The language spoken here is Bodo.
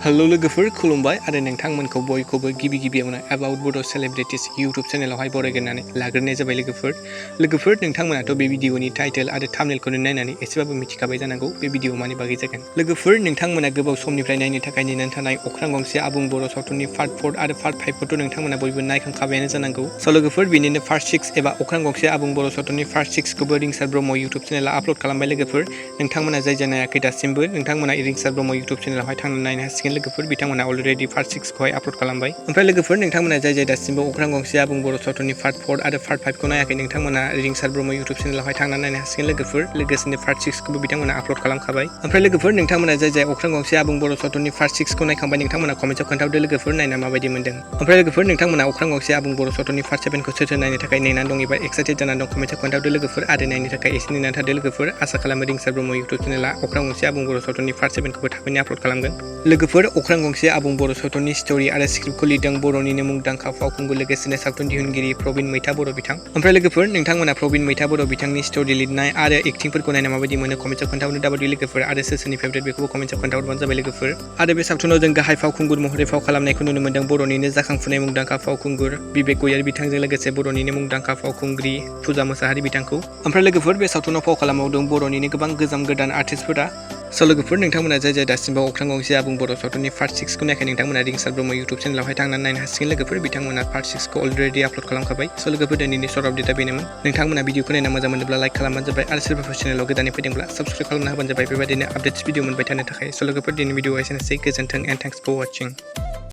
हेलो लोगोफोर खुलुमबाय आरो नोंथांमोनखौ बयखौबो गिबियावनो अबाउट बड' सेलिब्रिटिज इउट्यूब चेनेलावहाय बरायग्रोनानै लाग्रोनाय जाबाय लोगोफोर नोंथांमोनाथ' बे भिडिअनि टाइटेल आरो थाम्बनेलखौ नायनानै एसेबाबो मिथिखाबाय जानांगौ बे भिडिअ मानि बागै जागोन। लोगोफोर नोंथांमोना गोबाव समनिफ्राय नायनो थाखाय नेनानै थानाय अख्रां गंसे आबुं बर' सावथुननि पार्ट 4 आरो पार्ट 5खौथ' नोंथांमोना बयबो नायखांखाबायानो जानांगौ। स' लोगोफोर बिनिनो पार्ट 6 एबा अख्रां गंसे आबुं बर' सावथुननि पार्ट 6खौबो रिंसार ब्रह्म इउट्यूब चेनेला आपल'ड खालामबाय लोगोफोर। नोंथांमोना जाय नायाखै दासिमबो नोंथांमोना रिंसार ब्रह्म इउट्यूब चेनेलावहाय थांनानै नायनो हासिगोन लोगोफोर। बिथांमोना अलरेडि पार्ट 6खौहाय आपल'ड खालामबाय। ओमफ्राय लोगोफोर नोंथांमोना जाय दासिमबो अख्रां गंसे आबुं बर' सावथुननि पार्ट 4 आरो पार्ट 5खौ नायाखै नोंथांमोना रिंसार ब्रह्म इउट्यूब चेनेलावहाय थांनानै नायनो हासिगोन लोगोफोर। लोगोसेनो पार्ट 6खौबो बिथांमोना आपल'ड खालामखाबाय। ओमफ्राय लोगोफोर नोंथांमोना जाय अख्रां गंसे आबुं बर' सावथुननि पार्ट 6खौ नायखांबाय नोंथांमोना कमेन्टआव खोन्थाहरदो लोगोफोर नायना माबायदि मोनदों। ओमफ्राय लोगोफोर नोंथांमोना अख्रां गंसे आबुं बर' सावथुननि पार्ट 7खौ सोर नायनो थाखाय नेनानै दं एबा एक्साइटेड जानानै दं कमेन्टआव खोन्थाहरदो लोगोफोर आरो नायनो थाखाय एसे नेनानै थादो लोगोफोर। आसा खालामो रिंसार ब्रह्म इउट्यूब चेनेला अख्रां गंसे आबुं बर' सावथुननि पार्ट 7खौबो थाबैनो आपल'ड खालामगोन। लोगोफोर अख्रां गंसे आबुं बर' सावथुननि स्ट'रि आरो स्क्रिप्टखौ लिरदों बर'निनो मुंदांखा फावखुंगुर लोगोसेनो सावथुन दिहुनगिरि प्रबिन मैथा बर' बिथां। ओमफ्राय लोगोफोर नोंथांमोना प्रबिन मैथा बर' बिथांनि स्ट'रि लिरनाय आरो एक्टिंफोरखौ नायना माबायदि मोनो कमेन्टआव खोन्थाहरनो दाबायदि लोगोफोर आरो सोरनि फेभरेट बेखौबो कमेन्टआव खोन्थाहरबानो जाबाय लोगोफोर। आरो बे सावथुनाव जों गाहाय फावखुंगुर महरै फाव खालामनायखौ नुनो मोन्दों बर'निनो जाखांफुनाय मुंदांखा फावखुंगुर बिबेक गयारी बिथांजों लोगोसे बर'निनो मुंदांखा फावखुंग्रि फुजा मोसाहारि बिथांखौ। ओमफ्राय लोगोफोर बे सावथुनाव फाव खालामबावदों बर'निनो गोबां गोदान आर्टिस्टफोरा। स' लोगोफोर नोंथांमोना जाय दासिमबो अख्रां गंसे आबुं बर' सावथुननि पार्ट 6खौ नायाखै नोंथांमोना रिंसार ब्रह्म इउट्यूब चेनेलावहाय थांनानै नायनो हासिगोन लोगोफोर। बिथांमोना पार्ट 6खौ अलरेडि आपल'ड खालामखाबाय। स' लोगोफोर दिनैनि सर्ट आपडेटआ बेनोमोन। नोंथांमोना भिडिअखौ नायना मोजां मोनोब्ला लाइक खालामबानो जाबाय आरो सोरबाफोर चेनेलाव गोदानै फैदोंब्ला साबस्क्राइब खालामना होबानो जाबाय बेबायदिनो आपडेट्स भिडिअ मोनबाय थानो थाखाय। स' लोगोफोर दिनैनि भिडिअआ एसेनोसै गोजोन्थों एन्ड थेंक्स फर वाचिं।